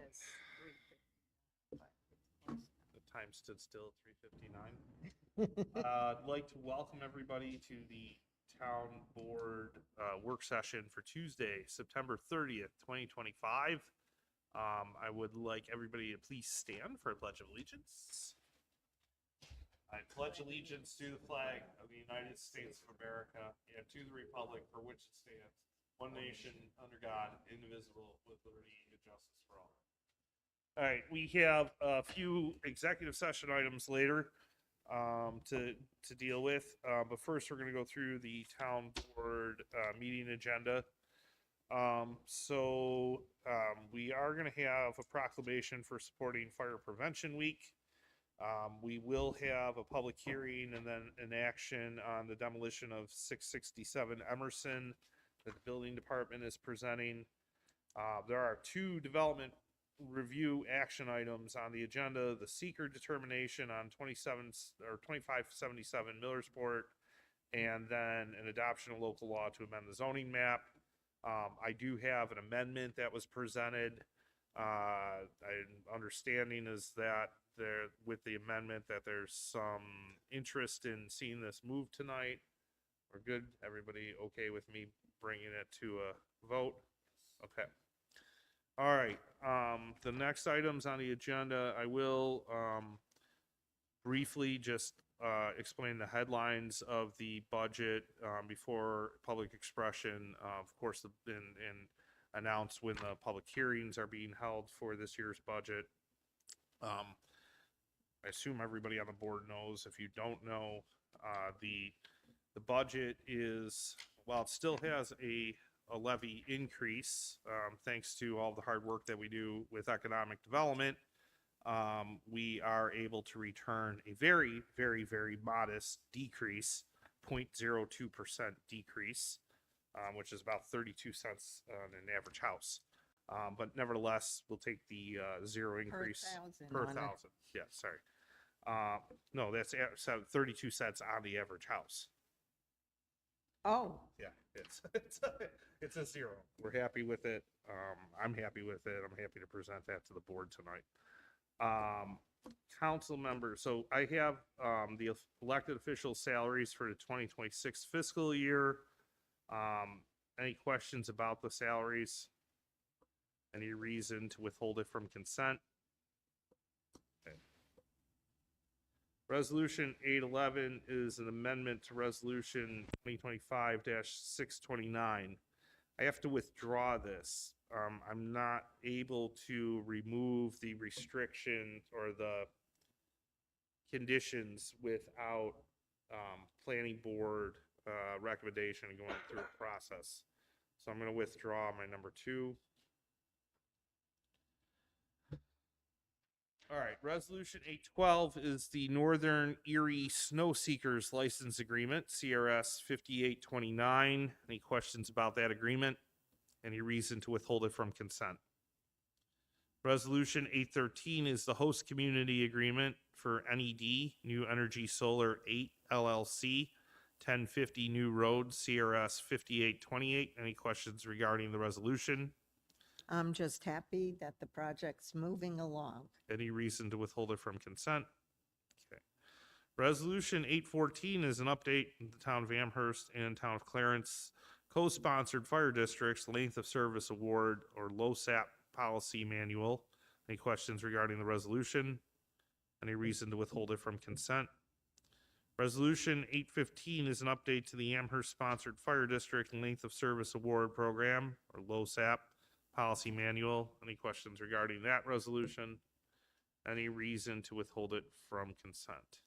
says 3:50, but it's close. The time stood still at 3:59. I'd like to welcome everybody to the town board work session for Tuesday, September 30th, 2025. I would like everybody to please stand for a pledge of allegiance. I pledge allegiance to the flag of the United States of America and to the republic for which it stands, one nation, under God, indivisible, with liberty and justice for all. All right, we have a few executive session items later to deal with, but first we're going to go through the town board meeting agenda. We are going to have a proclamation for supporting Fire Prevention Week. We will have a public hearing and then an action on the demolition of 667 Emerson that the building department is presenting. There are two development review action items on the agenda: the seeker determination on 2577 Millersport, and then an adoption of local law to amend the zoning map. I do have an amendment that was presented. Understanding is that with the amendment that there's some interest in seeing this move tonight. We're good. Everybody okay with me bringing it to a vote? Okay. All right. The next items on the agenda, I will briefly just explain the headlines of the budget before public expression. Of course, and announce when the public hearings are being held for this year's budget. I assume everybody on the board knows. If you don't know, the budget is, while it still has a levy increase, thanks to all the hard work that we do with economic development, we are able to return a very, very, very modest decrease, 0.02% decrease, which is about 32 cents on an average house. But nevertheless, we'll take the zero increase per thousand. Yeah, sorry. No, that's 32 cents on the average house. Oh. Yeah, it's a zero. We're happy with it. I'm happy with it. I'm happy to present that to the board tonight. Council members, so I have the elected official salaries for the 2026 fiscal year. Any questions about the salaries? Any reason to withhold it from consent? Okay. Resolution 811 is an amendment to Resolution 2025-629. I have to withdraw this. I'm not able to remove the restriction or the conditions without planning board recommendation and going through a process. So I'm going to withdraw my number 2. All right, Resolution 812 is the Northern Erie Snow Seekers License Agreement, CRS 5829. Any questions about that agreement? Any reason to withhold it from consent? Resolution 813 is the Host Community Agreement for NED, New Energy Solar 8 LLC, 1050 New Road, CRS 5828. Any questions regarding the resolution? I'm just happy that the project's moving along. Any reason to withhold it from consent? Okay. Resolution 814 is an update in the town of Amherst and town of Clarence co-sponsored fire districts length of service award or LoSAP policy manual. Any questions regarding the resolution? Any reason to withhold it from consent? Resolution 815 is an update to the Amherst sponsored fire district length of service award program or LoSAP policy manual. Any questions regarding that resolution? Any reason to withhold it from consent?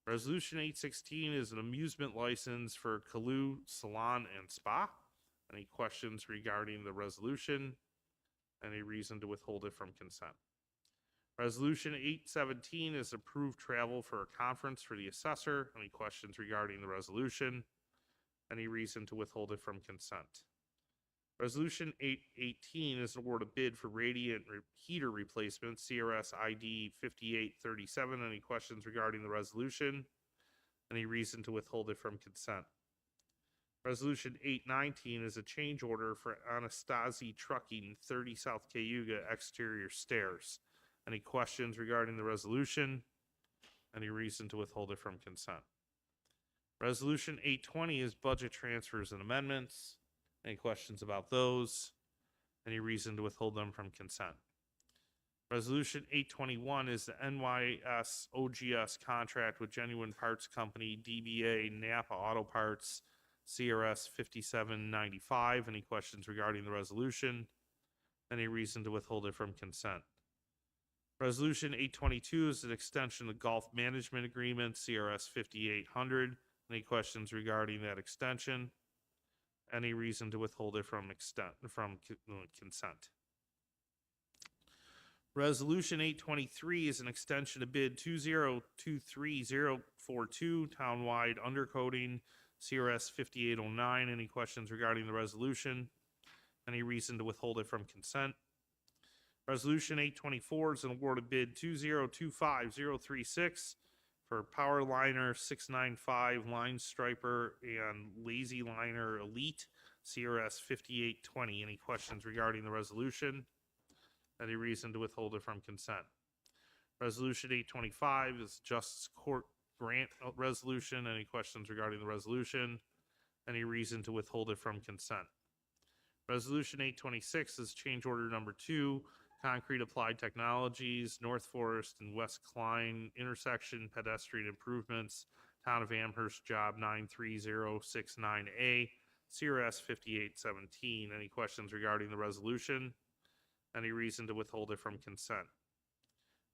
Resolution 816 is an amusement license for Kalu Salon and Spa. Any questions regarding the resolution? Any reason to withhold it from consent? Resolution 817 is approved travel for a conference for the assessor. Any questions regarding the resolution? Any reason to withhold it from consent? Resolution 818 is an award a bid for radiant heater replacement, CRS ID 5837. Any questions regarding the resolution? Any reason to withhold it from consent? Resolution 819 is a change order for Anastasi Trucking, 30 South Cayuga, exterior stairs. Any questions regarding the resolution? Any reason to withhold it from consent? Resolution 820 is budget transfers and amendments. Any questions about those? Any reason to withhold them from consent? Resolution 821 is the NYS OGS contract with Genuine Parts Company, DBA Napa Auto Parts, CRS 5795. Any questions regarding the resolution? Any reason to withhold it from consent? Resolution 822 is an extension of Golf Management Agreement, CRS 5800. Any questions regarding that extension? Any reason to withhold it from consent? Resolution 823 is an extension of bid 2023042, townwide undercoating, CRS 5809. Any questions regarding the resolution? Any reason to withhold it from consent? Resolution 824 is an award of bid 2025036 for Power Liner 695 Line Striper and Lazy Liner Elite, CRS 5820. Any questions regarding the resolution? Any reason to withhold it from consent? Resolution 825 is Justice Court Grant Resolution. Any questions regarding the resolution? Any reason to withhold it from consent? Resolution 826 is change order number 2, Concrete Applied Technologies, North Forest and West Klein intersection pedestrian improvements, Town of Amherst, job 93069A, CRS 5817. Any questions regarding the resolution? Any reason to withhold it from consent?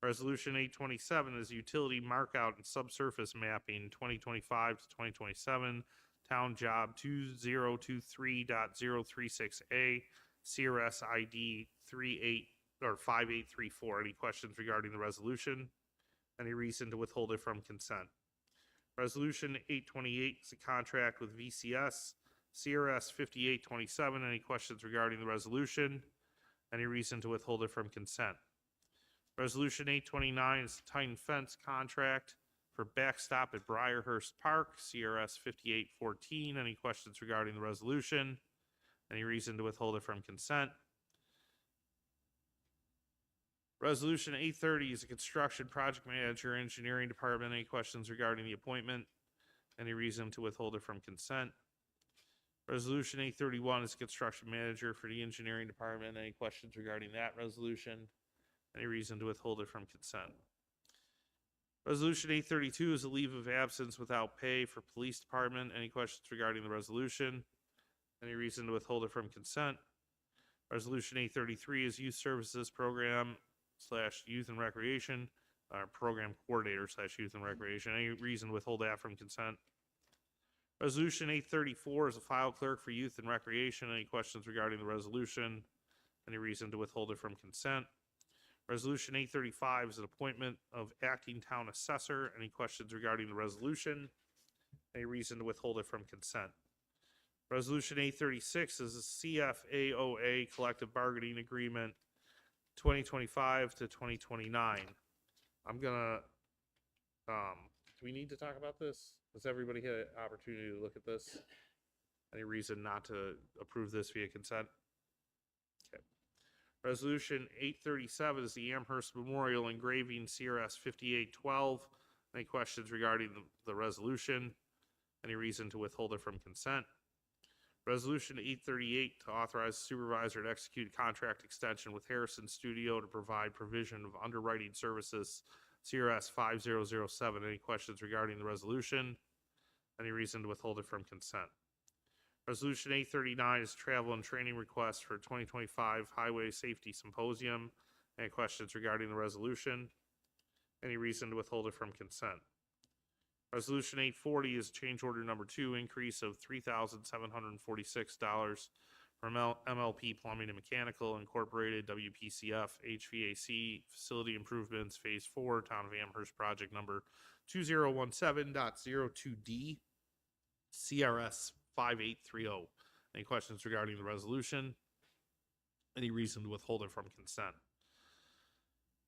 Resolution 827 is utility markout and subsurface mapping 2025 to 2027, Town Job 2023.036A, CRS ID 5834. Any questions regarding the resolution? Any reason to withhold it from consent? Resolution 828 is a contract with VCS, CRS 5827. Any questions regarding the resolution? Any reason to withhold it from consent? Resolution 829 is the Titan Fence contract for backstop at Briarhurst Park, CRS 5814. Any questions regarding the resolution? Any reason to withhold it from consent? Resolution 830 is a construction project manager, engineering department. Any questions regarding the appointment? Any reason to withhold it from consent? Resolution 831 is construction manager for the engineering department. Any questions regarding that resolution? Any reason to withhold it from consent? Resolution 832 is a leave of absence without pay for police department. Any questions regarding the resolution? Any reason to withhold it from consent? Resolution 833 is youth services program / youth and recreation, program coordinator / youth and recreation. Any reason to withhold that from consent? Resolution 834 is a file clerk for youth and recreation. Any questions regarding the resolution? Any reason to withhold it from consent? Resolution 835 is an appointment of acting town assessor. Any questions regarding the resolution? Any reason to withhold it from consent? Resolution 836 is a CFAOA collective bargaining agreement 2025 to 2029. I'm gonna, do we need to talk about this? Has everybody had an opportunity to look at this? Any reason not to approve this via consent? Okay. Resolution 837 is the Amherst Memorial Engraving, CRS 5812. Any questions regarding the resolution? Any reason to withhold it from consent? Resolution 838 to authorize the supervisor to execute contract extension with Harrison Studio to provide provision of underwriting services, CRS 5007. Any questions regarding the resolution? Any reason to withhold it from consent? Resolution 839 is travel and training request for 2025 Highway Safety Symposium. Any questions regarding the resolution? Any reason to withhold it from consent? Resolution 840 is change order number 2, increase of $3,746 from MLP Plumbing and Mechanical Incorporated, WPCF, HVAC Facility Improvements, Phase 4, Town of Amherst, project number 2017.02D, CRS 5830. Any questions regarding the resolution? Any reason to withhold it from consent?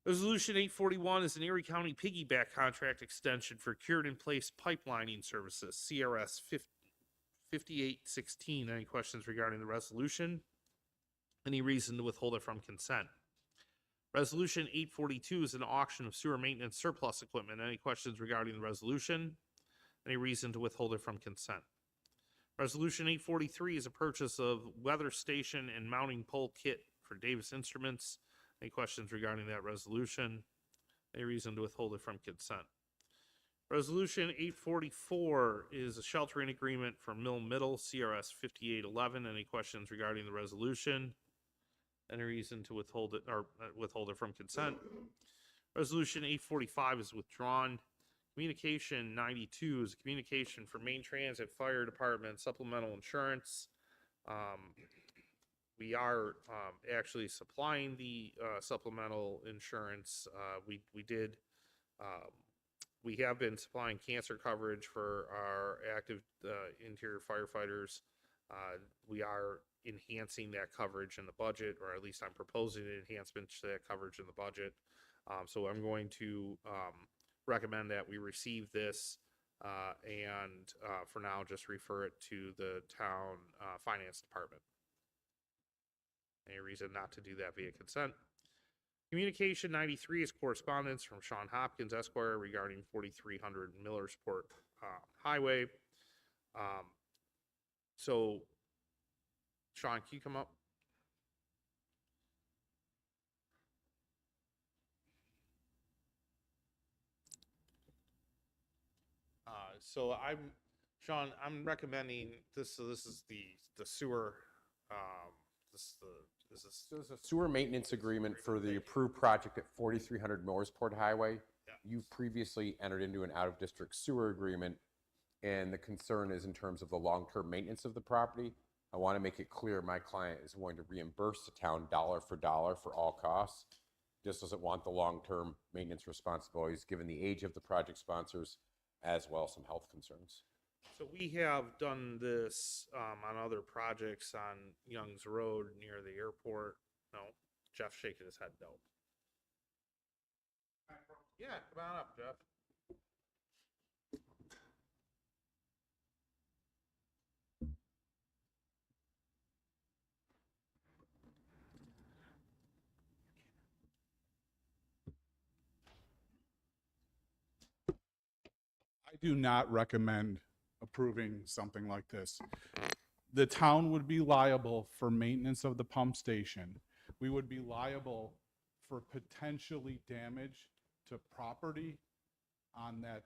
Resolution 841 is an Erie County piggyback contract extension for cured in place pipelining services, CRS 5816. Any questions regarding the resolution? Any reason to withhold it from consent? Resolution 842 is an auction of sewer maintenance surplus equipment. Any questions regarding the resolution? Any reason to withhold it from consent? Resolution 843 is a purchase of weather station and mounting pole kit for Davis Instruments. Any questions regarding that resolution? Any reason to withhold it from consent? Resolution 844 is a sheltering agreement for Mill Middle, CRS 5811. Any questions regarding the resolution? Any reason to withhold it or withhold it from consent? Resolution 845 is withdrawn. Communication 92 is a communication for Main Transit Fire Department supplemental insurance. We are actually supplying the supplemental insurance. We have been supplying cancer coverage for our active interior firefighters. We are enhancing that coverage in the budget, or at least I'm proposing an enhancement to that coverage in the budget. So I'm going to recommend that we receive this and for now just refer it to the town finance department. Any reason not to do that via consent? Communication 93 is correspondence from Sean Hopkins, Esquire, regarding 4300 Millersport Highway. So, Sean, can you come up? Sean, I'm recommending this. So this is the sewer. Is this So it's a sewer maintenance agreement for the approved project at 4300 Mooresport Highway. Yeah. You previously entered into an out-of-district sewer agreement, and the concern is in terms of the long-term maintenance of the property. I want to make it clear my client is going to reimburse the town dollar for all costs. Just doesn't want the long-term maintenance responsibilities given the age of the project sponsors as well as some health concerns. So we have done this on other projects on Young's Road near the airport. No, Jeff's shaking his head no. Yeah, come on up, Jeff. I do not recommend approving something like this. The town would be liable for maintenance of the pump station. We would be liable for potentially damage to property on that,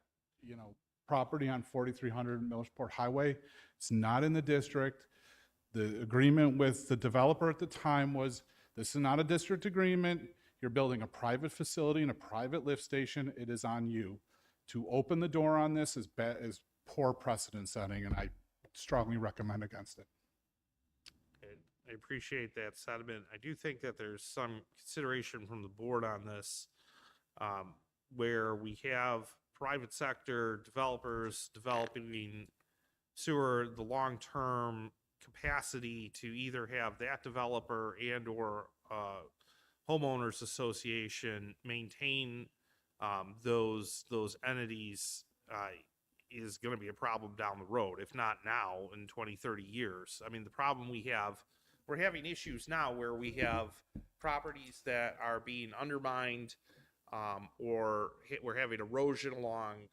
property on 4300 Millersport Highway. It's not in the district. The agreement with the developer at the time was, this is not a district agreement. You're building a private facility and a private lift station. It is on you. To open the door on this is poor precedent setting, and I strongly recommend against it. I appreciate that sentiment. I do think that there's some consideration from the board on this, where we have private sector developers developing sewer, the long-term capacity to either have that developer and or homeowners association maintain those entities is going to be a problem down the road, if not now, in 20, 30 years. I mean, the problem we're having issues now where we have properties that are being undermined, or we're having erosion along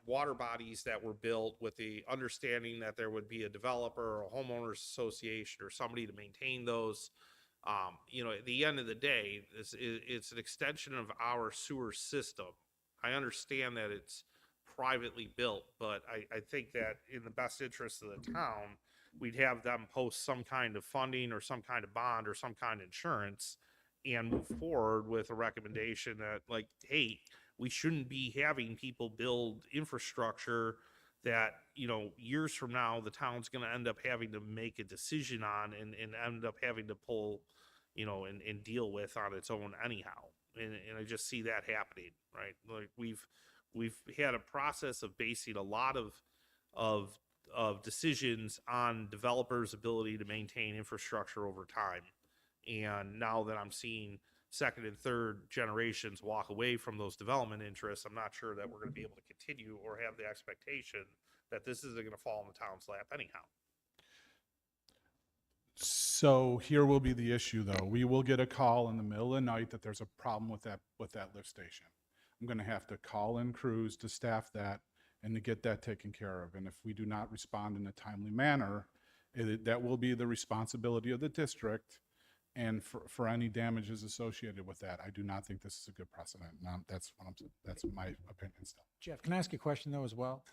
water bodies that were built with the understanding that there would be a developer or a homeowners association or somebody to maintain those. At the end of the day, it's an extension of our sewer system. I understand that it's privately built, but I think that in the best interest of the town, we'd have them post some kind of funding or some kind of bond or some kind of insurance and move forward with a recommendation that, like, hey, we shouldn't be having people build infrastructure that, years from now, the town's going to end up having to make a decision on and end up having to pull, and deal with on its own anyhow. And I just see that happening, right? Like we've had a process of basing a lot of decisions on developers' ability to maintain infrastructure over time. And now that I'm seeing second and third generations walk away from those development interests, I'm not sure that we're going to be able to continue or have the expectation that this isn't gonna fall in the town's lap anyhow. So here will be the issue, though. We will get a call in the middle of the night that there's a problem with that lift station. I'm going to have to call in crews to staff that and to get that taken care of. And if we do not respond in a timely manner, that will be the responsibility of the district and for any damages associated with that. I do not think this is a good precedent. That's my opinion still. Jeff, can I ask you a question though as well?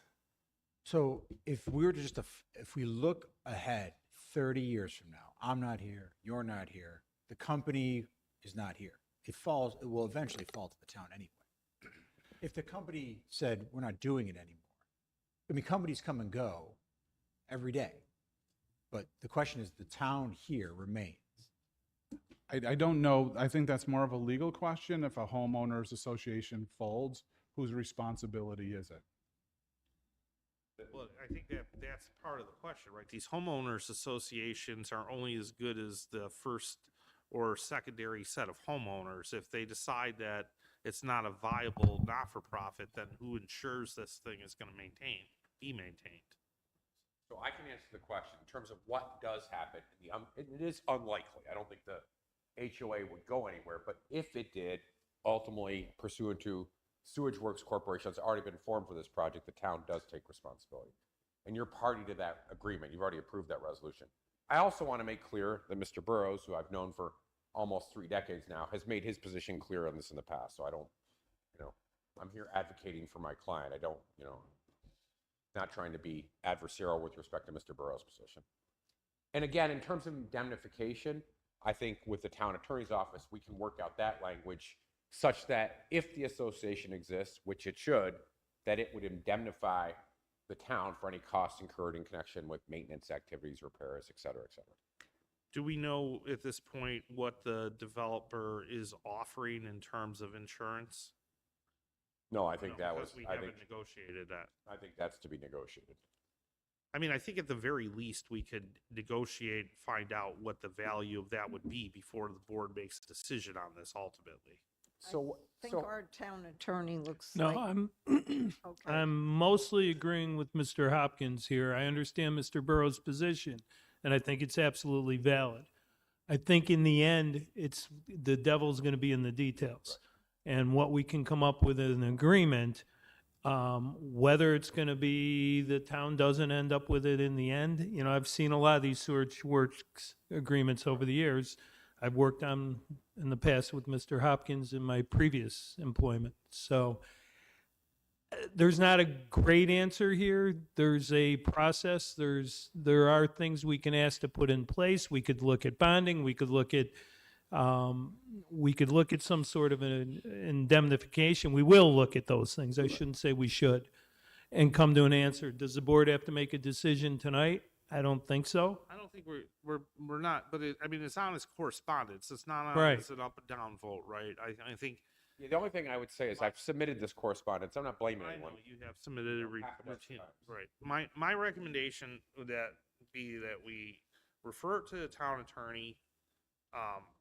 So if we were to if we look ahead 30 years from now, I'm not here, you're not here, the company is not here. It will eventually fall to the town anyway. If the company said, we're not doing it anymore, I mean, companies come and go every day, but the question is the town here remains. I don't know. I think that's more of a legal question. If a homeowners association folds, whose responsibility is it? Well, I think that's part of the question, right? These homeowners associations are only as good as the first or secondary set of homeowners. If they decide that it's not a viable not-for-profit, then who ensures this thing is going to be maintained? So I can answer the question in terms of what does happen. It is unlikely. I don't think the HOA would go anywhere, but if it did, ultimately pursuant to Sewage Works Corporation has already been formed for this project, the town does take responsibility. And you're party to that agreement. You've already approved that resolution. I also want to make clear that Mr. Burrows, who I've known for almost 3 decades now, has made his position clear on this in the past. So I don't, I'm here advocating for my client. I don't, not trying to be adversarial with respect to Mr. Burrows' position. And again, in terms of indemnification, I think with the town attorney's office, we can work out that language such that if the association exists, which it should, that it would indemnify the town for any costs incurred in connection with maintenance activities, repairs, et cetera, et cetera. Do we know at this point what the developer is offering in terms of insurance? No, I think that was, Because we I haven't think, negotiated that. I think that's to be negotiated. I mean, I think at the very least, we could negotiate, find out what the value of that would be before the board makes a decision on this ultimately. So, I think our town attorney looks No, like, I'm, okay. I'm mostly agreeing with Mr. Hopkins here. I understand Mr. Burrows' position, and I think it's absolutely valid. I think in the end, the devil's going to be in the details. And what we can come up with an agreement, whether it's going to be the town doesn't end up with it in the end. I've seen a lot of these sewage works agreements over the years. I've worked on in the past with Mr. Hopkins in my previous employment. So there's not a great answer here. There's a process. There are things we can ask to put in place. We could look at bonding. We could look at some sort of an indemnification. We will look at those things. I shouldn't say we should, and come to an answer. Does the board have to make a decision tonight? I don't think so. I don't think we're not, but it's on as correspondence. It's not on Right. as an up and down vote, right? I think. yeah, the only thing I would say is I've submitted this correspondence. I'm not blaming I know anyone. you have submitted a Half a dozen routine, times. right? My recommendation would be that we refer it to the town attorney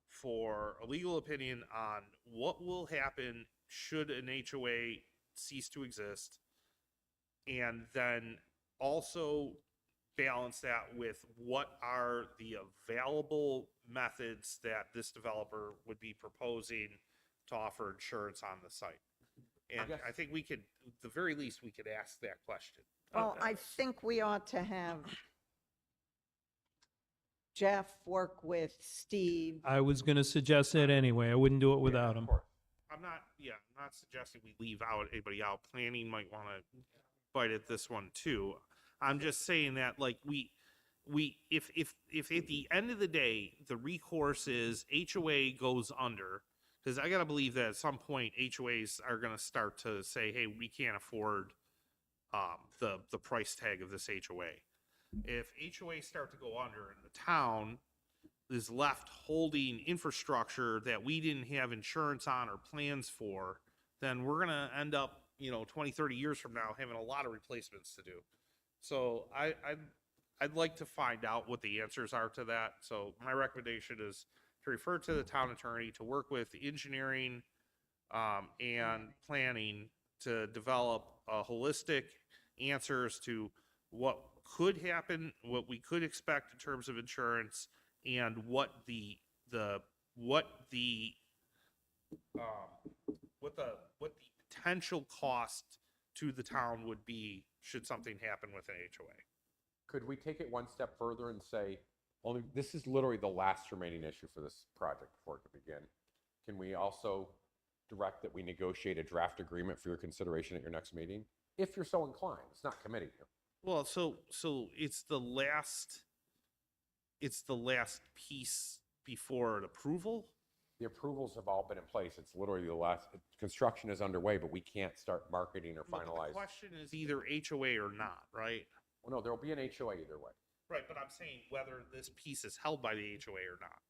for a legal opinion on what will happen should an HOA cease to exist, and then also balance that with what are the available methods that this developer would be proposing to offer insurance on the site. And guess- I think we could, at the very least, we could ask that question. Well, I think we ought to have Jeff work with Steve. I was going to suggest that anyway. I wouldn't do it without him. I'm not suggesting we leave out anybody out. Planning might want to bite at this one too. I'm just saying that, like, if at the end of the day, the recourse is HOA goes under, because I got to believe that at some point HOAs are going to start to say, hey, we can't afford the price tag of this HOA. If HOAs start to go under and the town is left holding infrastructure that we didn't have insurance on or plans for, then we're going to end up, 20, 30 years from now having a lot of replacements to do. So I'd like to find out what the answers are to that. So my recommendation is to refer to the town attorney to work with engineering and planning to develop holistic answers to what could happen, what we could expect in terms of insurance, and what the potential cost to the town would be should something happen with an HOA. Could we take it one step further and say, only, this is literally the last remaining issue for this project before it could begin. Can we also direct that we negotiate a draft agreement for your consideration at your next meeting? If you're so inclined, it's not committing you. Well, so it's the last piece before an approval. The approvals have all been in place. It's literally the last, construction is underway, but we can't start marketing or But finalize. the question is either HOA or not, right? Well, no, there'll be an HOA either way. Right, but I'm saying whether this piece is held by the HOA or not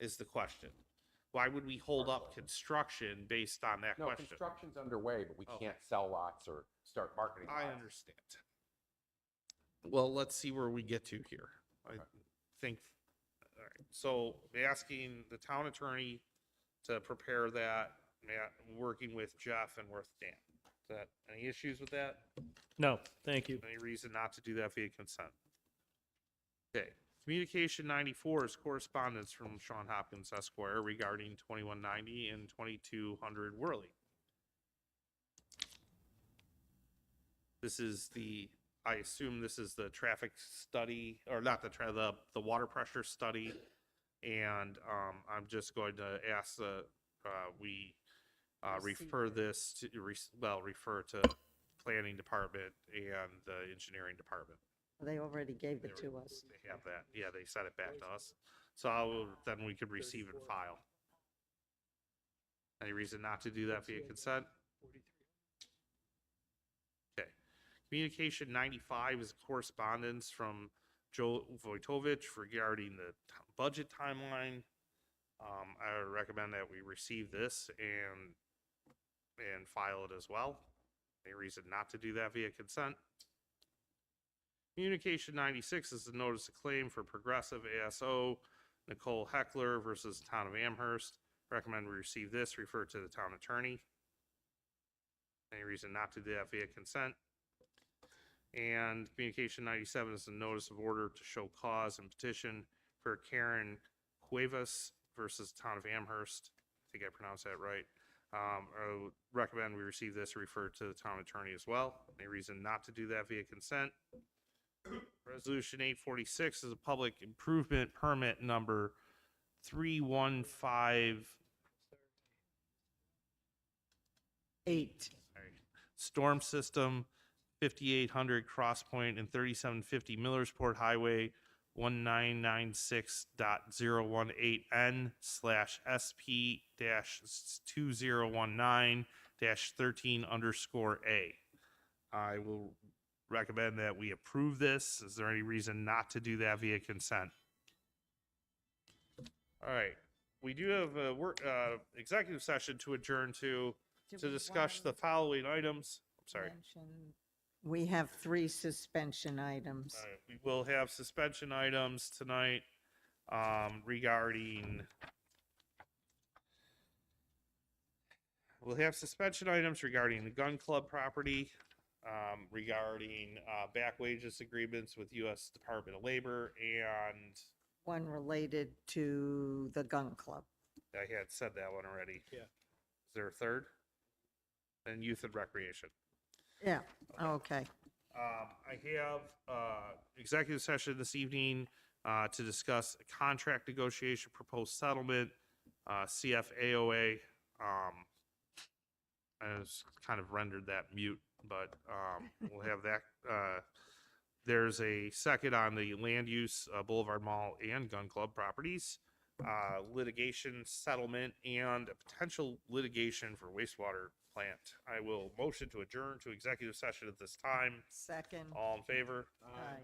is the question. Why would we hold up construction based on that No, question? construction's underway, but we Oh. can't sell lots or start marketing I lots. understand. Well, let's see where we get to here. I think, all right, so asking the town attorney to prepare that, working with Jeff and with Dan. Is that, any issues with that? No, thank you. Any reason not to do that via consent? Okay, communication 94 is correspondence from Sean Hopkins Esquire regarding 2190 and 2200 Worley. This is I assume this is the traffic study, or not the water pressure study. And I'm just going to ask that we refer this to, refer to planning department and the engineering department. They already gave it to us. They have that. Yeah, they sent it back to us. So then we could receive and file. Any reason not to do that via consent? Okay. Communication 95 is correspondence from Joe Vojtovich regarding the budget timeline. I would recommend that we receive this and file it as well. Any reason not to do that via consent? Communication 96 is the notice of claim for Progressive ASO Nicole Heckler versus Town of Amherst. Recommend we receive this, refer to the town attorney. Any reason not to do that via consent? And communication 97 is the notice of order to show cause and petition for Karen Cuevas versus Town of Amherst. I think I pronounced that right. I would recommend we receive this, refer to the town attorney as well. Any reason not to do that via consent? Resolution 846 is a public improvement permit number 315. 8. Storm system 5800 Cross Point and 3750 Millersport Highway 1996.018N/SP-2019-13_A. I will recommend that we approve this. Is there any reason not to do that via consent? All right. We do have a executive session to adjourn to discuss the following items. I'm sorry. We have 3 suspension items. All right, we will have suspension items tonight regarding. We'll have suspension items regarding the gun club property, regarding back wages agreements with U.S. Department of Labor, and One related to the gun club. I had said that one already. Yeah. Is there a third? And youth and recreation. Yeah, okay. I have executive session this evening to discuss a contract negotiation, proposed settlement, CFAOA. I was kind of rendered that mute, but we'll have that. There's a second on the land use, Boulevard Mall and Gun Club properties, litigation settlement, and a potential litigation for wastewater plant. I will motion to adjourn to executive session at this time. Second. All in favor? Aye.